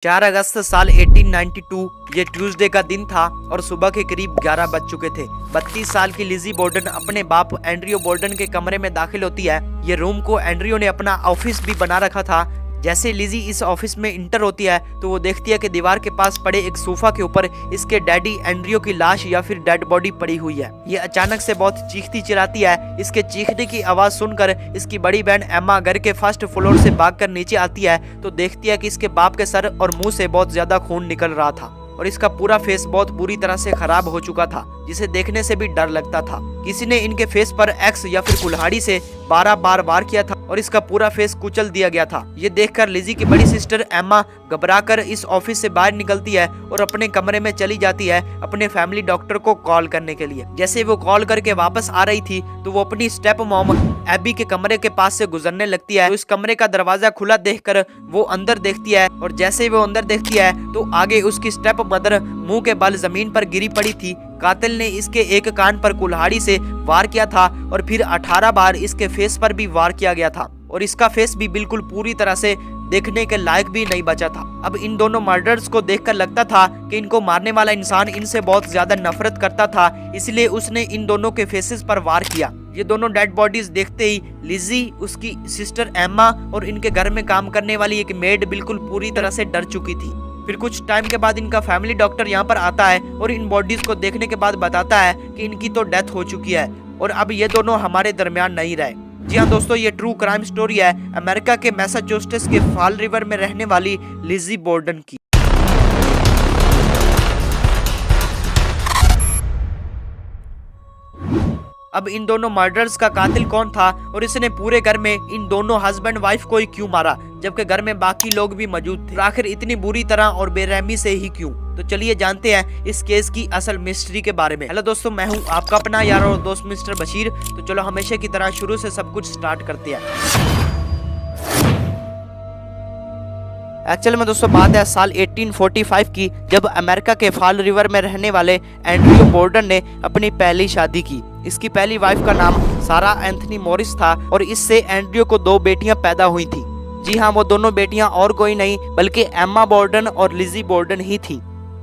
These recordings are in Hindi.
4 अगस्त साल 1892 ये ट्यूसडे का दिन था और सुबह के करीब 11 बज चुके थे। 32 साल की लिजी बोर्डन अपने बाप एंड्रियो बोर्डन के कमरे में दाखिल होती है। ये रूम को एंड्रियो ने अपना ऑफिस भी बना रखा था। जैसे लिजी इस ऑफिस में इंटर होती है तो वो देखती है कि दीवार के पास पड़े एक सोफा के ऊपर इसके डैडी एंड्रियो की लाश या फिर डेड बॉडी पड़ी हुई है। ये अचानक से बहुत चीखती चिल्लाती है। इसके चीखने की आवाज सुनकर इसकी बड़ी बहन एम्मा घर के फर्स्ट फ्लोर से भागकर नीचे आती है तो देखती है कि इसके बाप के सर और मुंह से बहुत ज्यादा खून निकल रहा था और इसका पूरा फेस बहुत बुरी तरह से खराब हो चुका था, जिसे देखने से भी डर लगता था। किसी ने इनके फेस पर एक्स या फिर कुल्हाड़ी से 12 बार वार किया था और इसका पूरा फेस कुचल दिया गया था। ये देखकर लिजी की बड़ी सिस्टर एम्मा घबराकर इस ऑफिस से बाहर निकलती है और अपने कमरे में चली जाती है अपने फैमिली डॉक्टर को कॉल करने के लिए। जैसे वो कॉल करके वापस आ रही थी तो वो अपनी स्टेप मॉम एबी के कमरे के पास से गुजरने लगती है। तो इस कमरे का दरवाजा खुला देखकर वो अंदर देखती है और जैसे ही वो अंदर देखती है तो आगे उसकी स्टेप मदर मुंह के बल जमीन पर गिरी पड़ी थी। कातिल ने इसके एक कान पर कुल्हाड़ी से वार किया था और फिर 18 बार इसके फेस पर भी वार किया गया था और इसका फेस भी बिल्कुल पूरी तरह से देखने के लायक भी नहीं बचा था। अब इन दोनों मर्डर्स को देखकर लगता था कि इनको मारने वाला इंसान इनसे बहुत ज्यादा नफरत करता था, इसलिए उसने इन दोनों के फेसेस पर वार किया। ये दोनों डेड बॉडीज देखते ही लिजी, उसकी सिस्टर एम्मा और इनके घर में काम करने वाली एक मेड बिल्कुल पूरी तरह से डर चुकी थी। फिर कुछ टाइम के बाद इनका फैमिली डॉक्टर यहाँ पर आता है और इन बॉडीज को देखने के बाद बताता है कि इनकी तो डेथ हो चुकी है और अब ये दोनों हमारे दरमियान नहीं रहे। जी हाँ दोस्तों, ये ट्रू क्राइम स्टोरी है अमेरिका के मैसाचुसेट्स के फॉल रिवर में रहने वाली लिजी बोर्डन की। अब इन दोनों मर्डर्स का कातिल कौन था और इसने पूरे घर में इन दोनों हस्बैंड वाइफ को ही क्यों मारा, जबकि घर में बाकी लोग भी मौजूद थे। आखिर इतनी बुरी तरह और बेरहमी से ही क्यों? तो चलिए जानते हैं इस केस की असल मिस्ट्री के बारे में। हेलो दोस्तों, मैं हूं आपका अपना यार और दोस्त मिस्टर बशीर। तो चलो हमेशा की तरह शुरू से सब कुछ स्टार्ट करते हैं। एक्चुअल में दोस्तों बात है साल 1845 की, जब अमेरिका के फॉल रिवर में रहने वाले एंड्रियो बोर्डन ने अपनी पहली शादी की। इसकी पहली वाइफ का नाम सारा एंथनी मॉरिस था और इससे एंड्रियो को 2 बेटियां पैदा हुई थी। जी हाँ, वो दोनों बेटियां और कोई नहीं बल्कि एम्मा बोर्डन और लिजी बोर्डन ही थी।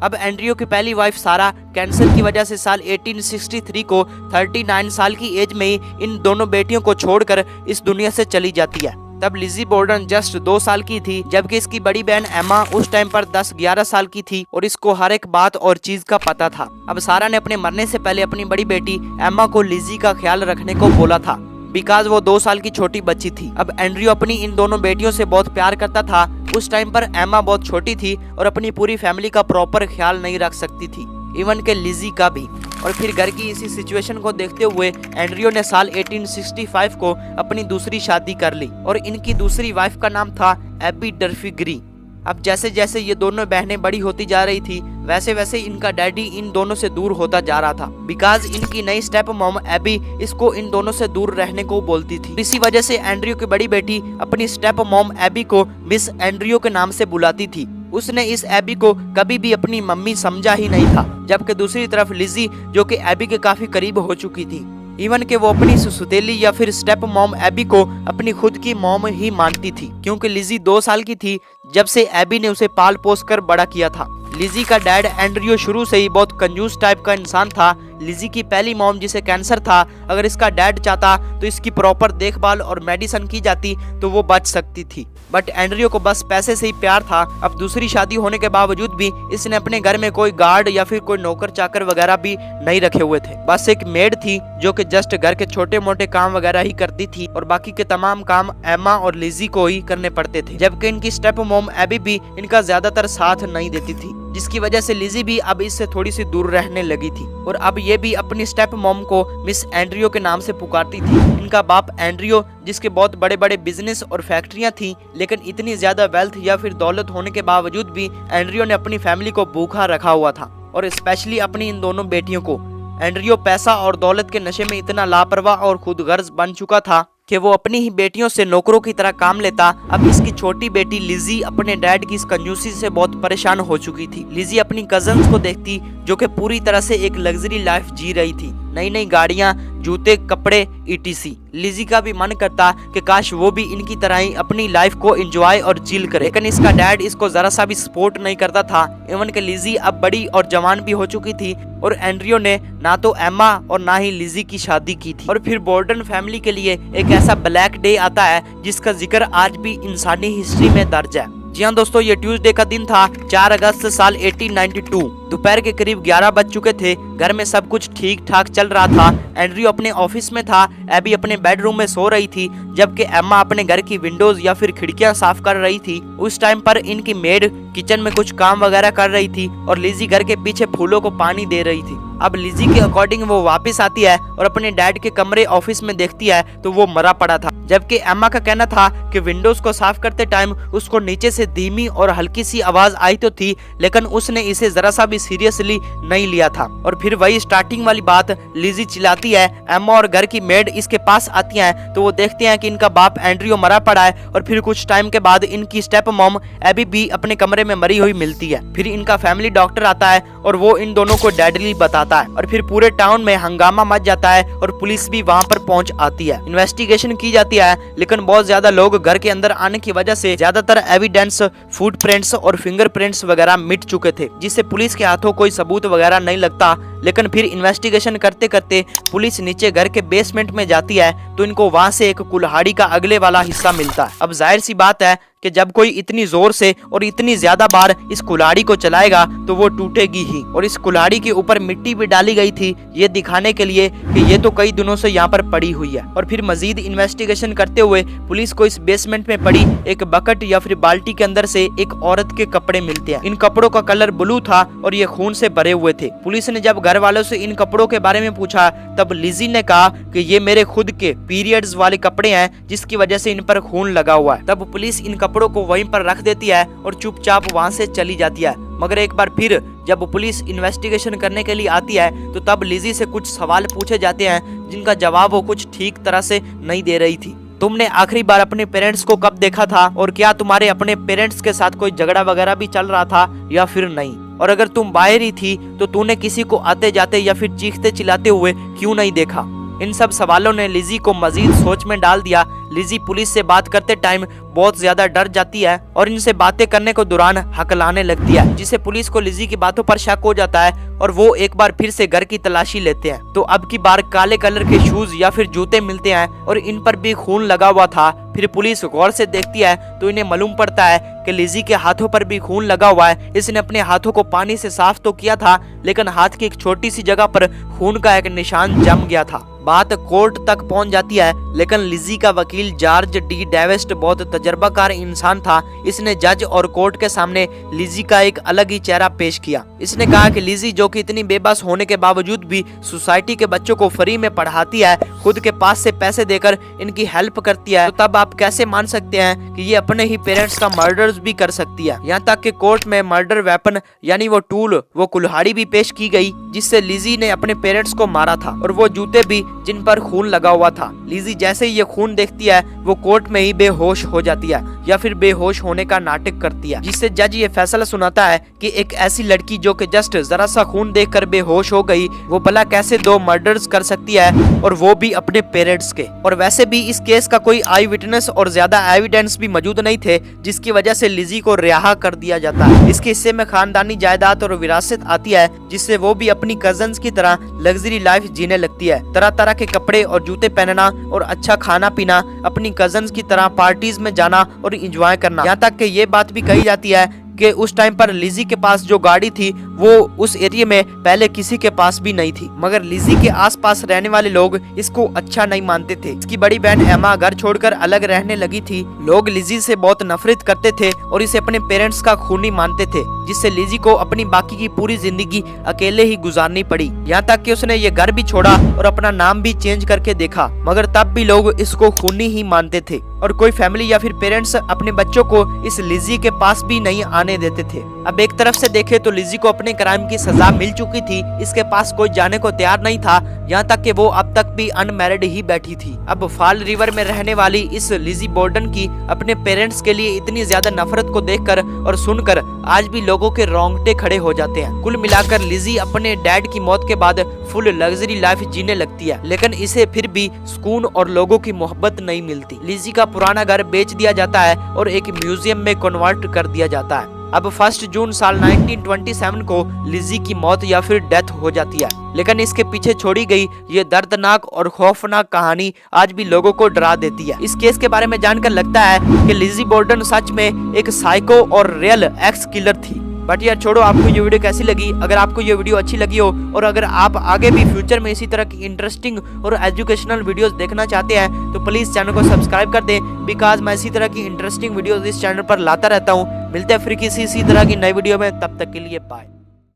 अब एंड्रियो की पहली वाइफ सारा कैंसर की वजह से साल 1863 को 39 साल की एज में ही इन दोनों बेटियों को छोड़कर इस दुनिया से चली जाती है। तब लिजी बोर्डन जस्ट 2 साल की थी, जबकि इसकी बड़ी बहन एम्मा उस टाइम पर 10-11 साल की थी और इसको हर एक बात और चीज का पता था। अब सारा ने अपने मरने से पहले अपनी बड़ी बेटी एम्मा को लिजी का ख्याल रखने को बोला था, बिकॉज वो 2 साल की छोटी बच्ची थी। अब एंड्रियो अपनी इन दोनों बेटियों से बहुत प्यार करता था। उस टाइम पर एम्मा बहुत छोटी थी और अपनी पूरी फैमिली का प्रॉपर ख्याल नहीं रख सकती थी, इवन के लिजी का भी। और फिर घर की इसी सिचुएशन को देखते हुए एंड्रियो ने साल 1865 को अपनी दूसरी शादी कर ली और इनकी दूसरी वाइफ का नाम था एबी डर्फी ग्री। अब जैसे जैसे ये दोनों बहनें बड़ी होती जा रही थी वैसे वैसे इनका डैडी इन दोनों से दूर होता जा रहा था, बिकॉज इनकी नई स्टेप मॉम एबी इसको इन दोनों से दूर रहने को बोलती थी। इसी वजह से एंड्रियो की बड़ी बेटी अपनी स्टेप मॉम एबी को मिस एंड्रियो के नाम से बुलाती थी। उसने इस एबी को कभी भी अपनी मम्मी समझा ही नहीं था। जबकि दूसरी तरफ लिजी, जो कि एबी के काफी करीब हो चुकी थी, इवन के वो अपनी सुसुतेली या फिर स्टेप मॉम एबी को अपनी खुद की मॉम ही मानती थी, क्योंकि लिजी 2 साल की थी जब से एबी ने उसे पाल पोस कर बड़ा किया था। लिजी का डैड एंड्रियो शुरू से ही बहुत कंजूस टाइप का इंसान था। लिजी की पहली मॉम जिसे कैंसर था, अगर इसका डैड चाहता तो इसकी प्रॉपर देखभाल और मेडिसिन की जाती तो वो बच सकती थी, बट एंड्रियो को बस पैसे से ही प्यार था। अब दूसरी शादी होने के बावजूद भी इसने अपने घर में कोई गार्ड या फिर कोई नौकर चाकर वगैरह भी नहीं रखे हुए थे। बस एक मेड थी जो कि जस्ट घर के छोटे मोटे काम वगैरह ही करती थी और बाकी के तमाम काम एम्मा और लिजी को ही करने पड़ते थे। जबकि इनकी स्टेप मॉम एबी भी इनका ज्यादातर साथ नहीं देती थी, जिसकी वजह से लिजी भी अब इससे थोड़ी सी दूर रहने लगी थी और अब ये भी अपनी स्टेप मॉम को मिस एंड्रियो के नाम से पुकारती थी। इनका बाप एंड्रियो, जिसके बहुत बड़े बड़े बिजनेस और फैक्ट्रियां थी, लेकिन इतनी ज्यादा वेल्थ या फिर दौलत होने के बावजूद भी एंड्रियो ने अपनी फैमिली को भूखा रखा हुआ था और स्पेशली अपनी इन दोनों बेटियों को। एंड्रियो पैसा और दौलत के नशे में इतना लापरवाह और खुदगर्ज बन चुका था कि वो अपनी ही बेटियों से नौकरों की तरह काम लेता। अब इसकी छोटी बेटी लिजी अपने डैड की इस कंजूसी से बहुत परेशान हो चुकी थी। लिजी अपनी कजन्स को देखती जो कि पूरी तरह से एक लग्जरी लाइफ जी रही थी नई नई गाड़ियां, जूते, कपड़े etc। लिजी का भी मन करता कि काश वो भी इनकी तरह ही अपनी लाइफ को एंजॉय और चिल करे, लेकिन इसका डैड इसको जरा सा भी सपोर्ट नहीं करता था। इवन कि लिजी अब बड़ी और जवान भी हो चुकी थी और एंड्रियो ने ना तो एम्मा और ना ही लिजी की शादी की थी। और फिर बोर्डन फैमिली के लिए एक ऐसा ब्लैक डे आता है जिसका जिक्र आज भी इंसानी हिस्ट्री में दर्ज है। जी हाँ दोस्तों, ये ट्यूसडे का दिन था, 4 अगस्त साल 1892। दोपहर के करीब 11 बज चुके थे। घर में सब कुछ ठीक ठाक चल रहा था। एंड्रियो अपने ऑफिस में था, एबी अपने बेडरूम में सो रही थी, जबकि एम्मा अपने घर की विंडोज या फिर खिड़कियां साफ कर रही थी। उस टाइम पर इनकी मेड किचन में कुछ काम वगैरह कर रही थी और लिजी घर के पीछे फूलों को पानी दे रही थी। अब लिजी के अकॉर्डिंग वो वापस आती है और अपने डैड के कमरे ऑफिस में देखती है तो वो मरा पड़ा था, जबकि एम्मा का कहना था कि विंडोज को साफ करते टाइम उसको नीचे से धीमी और हल्की सी आवाज आई तो थी, लेकिन उसने इसे जरा सा भी सीरियसली नहीं लिया था। और फिर वही स्टार्टिंग वाली बात, लिजी चिल्लाती है, एम्मा और घर की मेड इसके पास आती हैं तो वो देखते हैं कि इनका बाप एंड्रियो मरा पड़ा है। और फिर कुछ टाइम के बाद इनकी स्टेप मॉम एबी भी अपने कमरे में मरी हुई मिलती है। फिर इनका फैमिली डॉक्टर आता है और वो इन दोनों को डेडली बताता है और फिर पूरे टाउन में हंगामा मच जाता है और पुलिस भी वहाँ पर पहुँच आती है। इन्वेस्टिगेशन की जाती है, लेकिन बहुत ज्यादा लोग घर के अंदर आने की वजह से ज्यादातर एविडेंस, फुटप्रिंट्स और फिंगरप्रिंट्स वगैरह मिट चुके थे, जिससे पुलिस के हाथों कोई सबूत वगैरह नहीं लगता। लेकिन फिर इन्वेस्टिगेशन करते करते पुलिस नीचे घर के बेसमेंट में जाती है तो इनको वहाँ से एक कुल्हाड़ी का अगले वाला हिस्सा मिलता है। अब जाहिर सी बात है कि जब कोई इतनी जोर से और इतनी ज्यादा बार इस कुल्हाड़ी को चलाएगा तो वो टूटेगी ही। और इस कुल्हाड़ी के ऊपर मिट्टी भी डाली गई थी, ये दिखाने के लिए कि ये तो कई दिनों से यहाँ पर पड़ी हुई है। और फिर मजीद इन्वेस्टिगेशन करते हुए पुलिस को इस बेसमेंट में पड़ी एक बकेट या फिर बाल्टी के अंदर से एक औरत के कपड़े मिलते हैं। इन कपड़ों का कलर ब्लू था और ये खून से भरे हुए थे। पुलिस ने जब घर वालों से इन कपड़ों के बारे में पूछा तब लिजी ने कहा कि ये मेरे खुद के पीरियड्स वाले कपड़े हैं जिसकी वजह से इन पर खून लगा हुआ है। तब पुलिस इन कपड़ों को वहीं पर रख देती है और चुपचाप वहां से चली जाती है। मगर एक बार फिर जब पुलिस इन्वेस्टिगेशन करने के लिए आती है तो तब लिजी से कुछ सवाल पूछे जाते हैं जिनका जवाब वो कुछ ठीक तरह से नहीं दे रही थी। तुमने आखिरी बार अपने पेरेंट्स को कब देखा था और क्या तुम्हारे अपने पेरेंट्स के साथ कोई झगड़ा वगैरह भी चल रहा था या फिर नहीं? और अगर तुम बाहर ही थी तो तूने किसी को आते जाते या फिर चीखते चिल्लाते हुए क्यों नहीं देखा? इन सब सवालों ने लिजी को मजीद सोच में डाल दिया। लिजी पुलिस से बात करते टाइम बहुत ज्यादा डर जाती है और इनसे बातें करने को दौरान हकलाने लगती है, जिससे पुलिस को लिजी की बातों पर शक हो जाता है और वो एक बार फिर से घर की तलाशी लेते हैं। तो अब की बार काले कलर के शूज या फिर जूते मिलते हैं और इन पर भी खून लगा हुआ था। फिर पुलिस गौर से देखती है तो इन्हें मालूम पड़ता है कि लिजी के हाथों पर भी खून लगा हुआ है। इसने अपने हाथों को पानी से साफ तो किया था, लेकिन हाथ की एक छोटी सी जगह पर खून का एक निशान जम गया था। बात कोर्ट तक पहुंच जाती है, लेकिन लिजी का वकील जॉर्ज डी डेवेस्ट बहुत तजर्बाकार इंसान था। इसने जज और कोर्ट के सामने लिजी का एक अलग ही चेहरा पेश किया। इसने कहा कि लिजी जो कि इतनी बेबस होने के बावजूद भी सोसाइटी के बच्चों को फ्री में पढ़ाती है, खुद के पास से पैसे देकर इनकी हेल्प करती है, तो तब आप कैसे मान सकते हैं कि ये अपने ही पेरेंट्स का मर्डर भी कर सकती है? यहाँ तक कि कोर्ट में मर्डर वेपन यानी वो टूल, वो कुल्हाड़ी भी पेश की गई जिससे लिजी ने अपने पेरेंट्स को मारा था, और वो जूते भी जिन पर खून लगा हुआ था। लिजी जैसे ही ये खून देखती है वो कोर्ट में ही बेहोश हो जाती है या फिर बेहोश होने का नाटक करती है, जिससे जज ये फैसला सुनाता है कि एक ऐसी लड़की जो कि जस्ट जरा सा खून देखकर बेहोश हो गई, वो भला कैसे 2 मर्डर्स कर सकती है, और वो भी अपने पेरेंट्स के। और वैसे भी इस केस का कोई आई विटनेस और ज्यादा एविडेंस भी मौजूद नहीं थे, जिसकी वजह से लिजी को रिहा कर दिया जाता है। इसके हिस्से में खानदानी जायदाद और विरासत आती है, जिससे वो भी अपनी कजन्स की तरह लग्जरी लाइफ जीने लगती है। तरह तरह के कपड़े और जूते पहनना और अच्छा खाना पीना, अपनी कजन्स की तरह पार्टीज में जाना और एंजॉय करना। यहाँ तक कि ये बात भी कही जाती है कि उस टाइम पर लिजी के पास जो गाड़ी थी वो उस एरिया में पहले किसी के पास भी नहीं थी, मगर लिजी के आसपास रहने वाले लोग इसको अच्छा नहीं मानते थे। इसकी बड़ी बहन एमा घर छोड़कर अलग रहने लगी थी। लोग लिजी से बहुत नफरत करते थे और इसे अपने पेरेंट्स का खूनी मानते थे, जिससे लिजी को अपनी बाकी की पूरी जिंदगी अकेले ही गुजारनी पड़ी। यहाँ तक कि उसने ये घर भी छोड़ा और अपना नाम भी चेंज करके देखा, मगर तब भी लोग इसको खूनी ही मानते थे। और कोई फैमिली या फिर पेरेंट्स अपने बच्चों को इस लिजी के पास भी नहीं आने देते थे। अब एक तरफ से देखे तो लिजी को अपने क्राइम की सजा मिल चुकी थी, इसके पास कोई जाने को तैयार नहीं था, यहाँ तक कि वो अब तक भी अनमैरिड ही बैठी थी। अब फॉल रिवर में रहने वाली इस लिजी बोर्डन की अपने पेरेंट्स के लिए इतनी ज्यादा नफरत को देखकर और सुनकर आज भी लोगों के रोंगटे खड़े हो जाते हैं। कुल मिलाकर लिजी अपने डैड की मौत के बाद फुल लग्जरी लाइफ जीने लगती है, लेकिन इसे फिर भी सुकून और लोगों की मोहब्बत नहीं मिलती। लिजी का पुराना घर बेच दिया जाता है और एक म्यूजियम में कन्वर्ट कर दिया जाता है। अब 1 जून साल 1927 को लिजी की मौत या फिर डेथ हो जाती है, लेकिन इसके पीछे छोड़ी गई ये दर्दनाक और खौफनाक कहानी आज भी लोगों को डरा देती है। इस केस के बारे में जानकर लगता है कि लिजी बोर्डन सच में एक साइको और रियल एक्स किलर थी। बट यार छोड़ो, आपको ये वीडियो कैसी लगी? अगर आपको ये वीडियो अच्छी लगी हो और अगर आप आगे भी फ्यूचर में इसी तरह की इंटरेस्टिंग और एजुकेशनल वीडियोस देखना चाहते हैं तो प्लीज चैनल को सब्सक्राइब कर दें, बिकॉज मैं इसी तरह की इंटरेस्टिंग वीडियोस इस चैनल पर लाता रहता हूँ। मिलते हैं फिर किसी इसी तरह की नई वीडियो में, तब तक के लिए बाय।